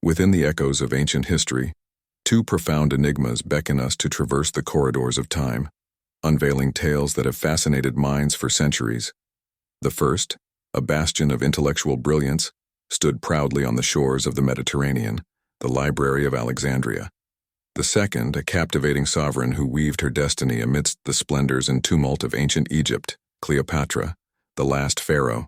Within the echoes of ancient history, two profound enigmas beckon us to traverse the corridors of time, unveiling tales that have fascinated minds for centuries. The first, a bastion of intellectual brilliance, stood proudly on the shores of the Mediterranean, the Library of Alexandria. The second, a captivating sovereign who weaved her destiny amidst the splendors and tumult of ancient Egypt, Cleopatra, the last pharaoh.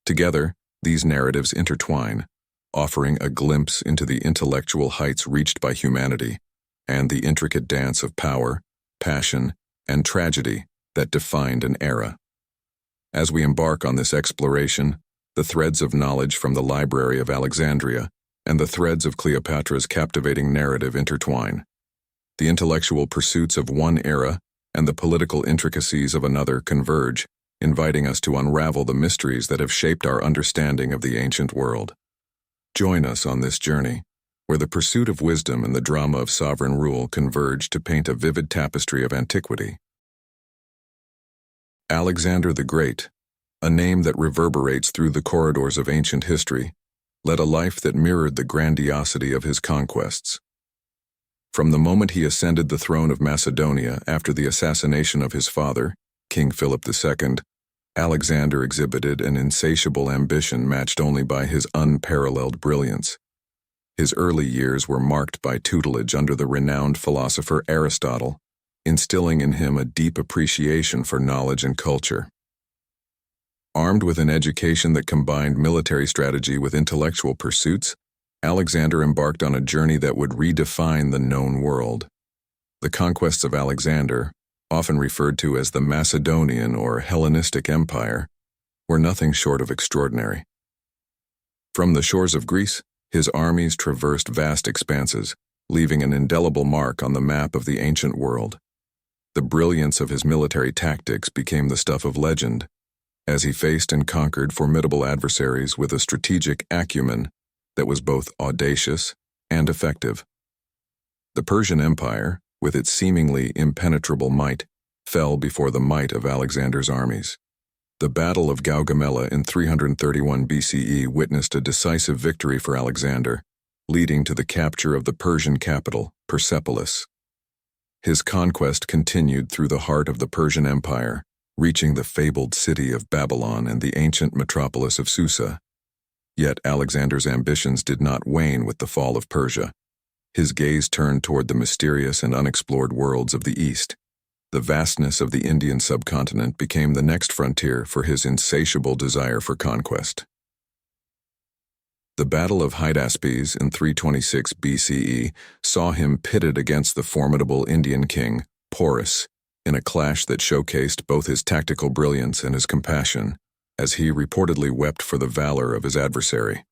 Together, these narratives intertwine, offering a glimpse into the intellectual heights reached by humanity and the intricate dance of power, passion, and tragedy that defined an era. As we embark on this exploration, the threads of knowledge from the Library of Alexandria and the threads of Cleopatra's captivating narrative intertwine. The intellectual pursuits of one era and the political intricacies of another converge, inviting us to unravel the mysteries that have shaped our understanding of the ancient world. Join us on this journey, where the pursuit of wisdom and the drama of sovereign rule converge to paint a vivid tapestry of antiquity. Alexander the Great, a name that reverberates through the corridors of ancient history, led a life that mirrored the grandiosity of his conquests. From the moment he ascended the throne of Macedonia after the assassination of his father, King Philip II, Alexander exhibited an insatiable ambition matched only by his unparalleled brilliance. His early years were marked by tutelage under the renowned philosopher Aristotle, instilling in him a deep appreciation for knowledge and culture. Armed with an education that combined military strategy with intellectual pursuits, Alexander embarked on a journey that would redefine the known world. The conquests of Alexander, often referred to as the Macedonian or Hellenistic Empire, were nothing short of extraordinary. From the shores of Greece, his armies traversed vast expanses, leaving an indelible mark on the map of the ancient world. The brilliance of his military tactics became the stuff of legend, as he faced and conquered formidable adversaries with a strategic acumen that was both audacious and effective. The Persian Empire, with its seemingly impenetrable might, fell before the might of Alexander's armies. The Battle of Gaugamela in 331 BCE witnessed a decisive victory for Alexander, leading to the capture of the Persian capital, Persepolis. His conquest continued through the heart of the Persian Empire, reaching the fabled city of Babylon and the ancient metropolis of Susa. Yet Alexander's ambitions did not wane with the fall of Persia. His gaze turned toward the mysterious and unexplored worlds of the East. The vastness of the Indian subcontinent became the next frontier for his insatiable desire for conquest. The Battle of Hydaspes in 326 BCE saw him pitted against the formidable Indian king, Porus, in a clash that showcased both his tactical brilliance and his compassion, as he reportedly wept for the valor of his adversary.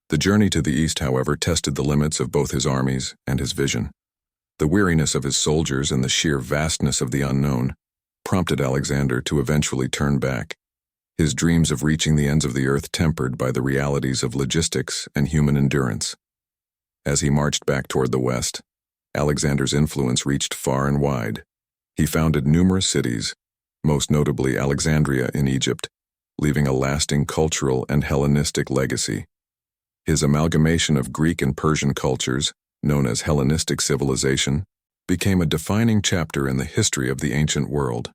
The journey to the east, however, tested the limits of both his armies and his vision. The weariness of his soldiers and the sheer vastness of the unknown prompted Alexander to eventually turn back, his dreams of reaching the ends of the earth tempered by the realities of logistics and human endurance. As he marched back toward the west, Alexander's influence reached far and wide. He founded numerous cities, most notably Alexandria in Egypt, leaving a lasting cultural and Hellenistic legacy. His amalgamation of Greek and Persian cultures, known as Hellenistic civilization, became a defining chapter in the history of the ancient world.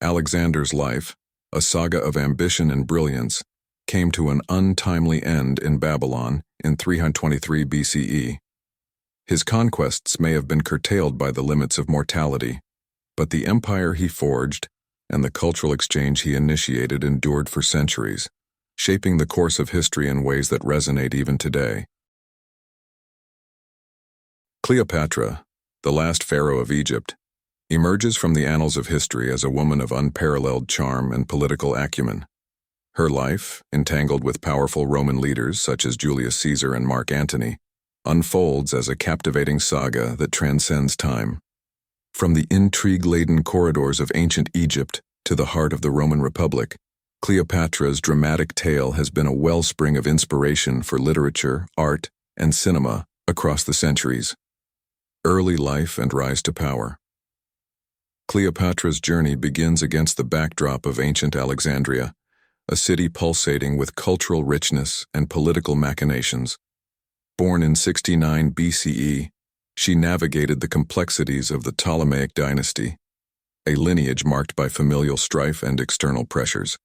Alexander's life, a saga of ambition and brilliance, came to an untimely end in Babylon in 323 BCE. His conquests may have been curtailed by the limits of mortality, but the empire he forged and the cultural exchange he initiated endured for centuries, shaping the course of history in ways that resonate even today. Cleopatra, the last pharaoh of Egypt, emerges from the annals of history as a woman of unparalleled charm and political acumen. Her life, entangled with powerful Roman leaders such as Julius Caesar and Mark Antony, unfolds as a captivating saga that transcends time. From the intrigue-laden corridors of ancient Egypt to the heart of the Roman Republic, Cleopatra's dramatic tale has been a wellspring of inspiration for literature, art, and cinema across the centuries. Early life and rise to power. Cleopatra's journey begins against the backdrop of ancient Alexandria, a city pulsating with cultural richness and political machinations. Born in 69 BCE, she navigated the complexities of the Ptolemaic dynasty, a lineage marked by familial strife and external pressures.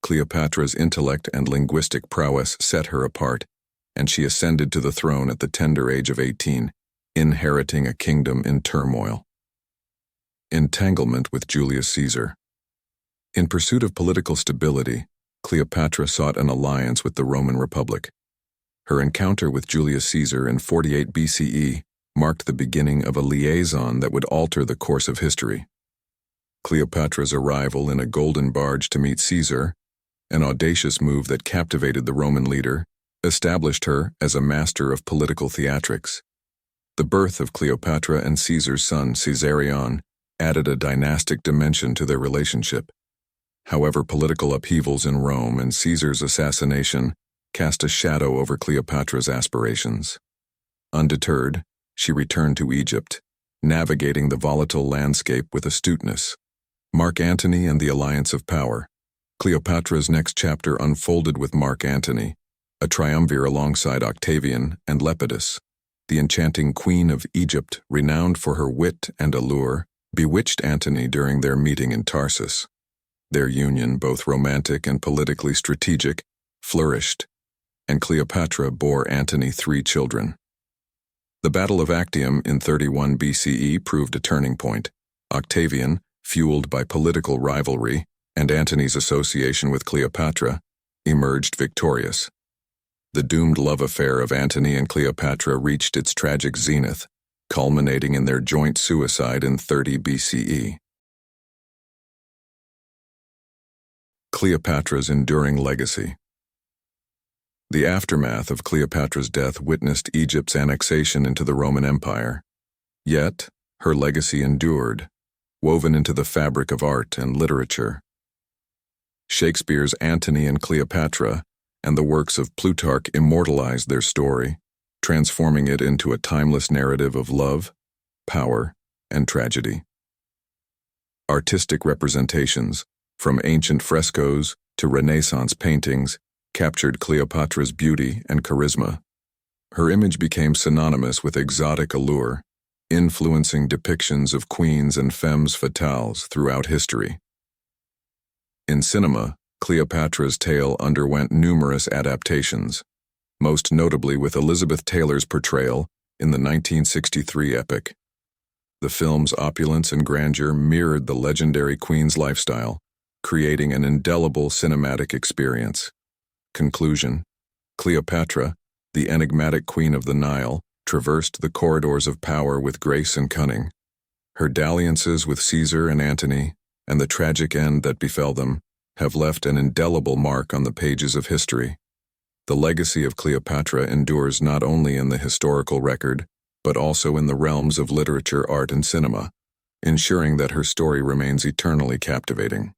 Cleopatra's intellect and linguistic prowess set her apart, and she ascended to the throne at the tender age of 18, inheriting a kingdom in turmoil. Entanglement with Julius Caesar. In pursuit of political stability, Cleopatra sought an alliance with the Roman Republic. Her encounter with Julius Caesar in 48 BCE marked the beginning of a liaison that would alter the course of history. Cleopatra's arrival in a golden barge to meet Caesar, an audacious move that captivated the Roman leader, established her as a master of political theatrics. The birth of Cleopatra and Caesar's son, Caesarion, added a dynastic dimension to their relationship. However, political upheavals in Rome and Caesar's assassination cast a shadow over Cleopatra's aspirations. Undeterred, she returned to Egypt, navigating the volatile landscape with astuteness. Mark Antony and the Alliance of Power. Cleopatra's next chapter unfolded with Mark Antony, a triumvir alongside Octavian and Lepidus. The enchanting queen of Egypt, renowned for her wit and allure, bewitched Antony during their meeting in Tarsus. Their union, both romantic and politically strategic, flourished, and Cleopatra bore Antony 3 children. The Battle of Actium in 31 BCE proved a turning point. Octavian, fueled by political rivalry, and Antony's association with Cleopatra, emerged victorious. The doomed love affair of Antony and Cleopatra reached its tragic zenith, culminating in their joint suicide in 30 BCE. Cleopatra's enduring legacy. The aftermath of Cleopatra's death witnessed Egypt's annexation into the Roman Empire. Yet, her legacy endured, woven into the fabric of art and literature. Shakespeare's Antony and Cleopatra and the works of Plutarch immortalized their story, transforming it into a timeless narrative of love, power, and tragedy. Artistic representations, from ancient frescoes to Renaissance paintings, captured Cleopatra's beauty and charisma. Her image became synonymous with exotic allure, influencing depictions of queens and femmes fatales throughout history. In cinema, Cleopatra's tale underwent numerous adaptations, most notably with Elizabeth Taylor's portrayal in the 1963 epic. The film's opulence and grandeur mirrored the legendary queen's lifestyle, creating an indelible cinematic experience. Conclusion: Cleopatra, the enigmatic queen of the Nile, traversed the corridors of power with grace and cunning. Her dalliances with Caesar and Antony, and the tragic end that befell them, have left an indelible mark on the pages of history. The legacy of Cleopatra endures not only in the historical record, but also in the realms of literature, art, and cinema, ensuring that her story remains eternally captivating.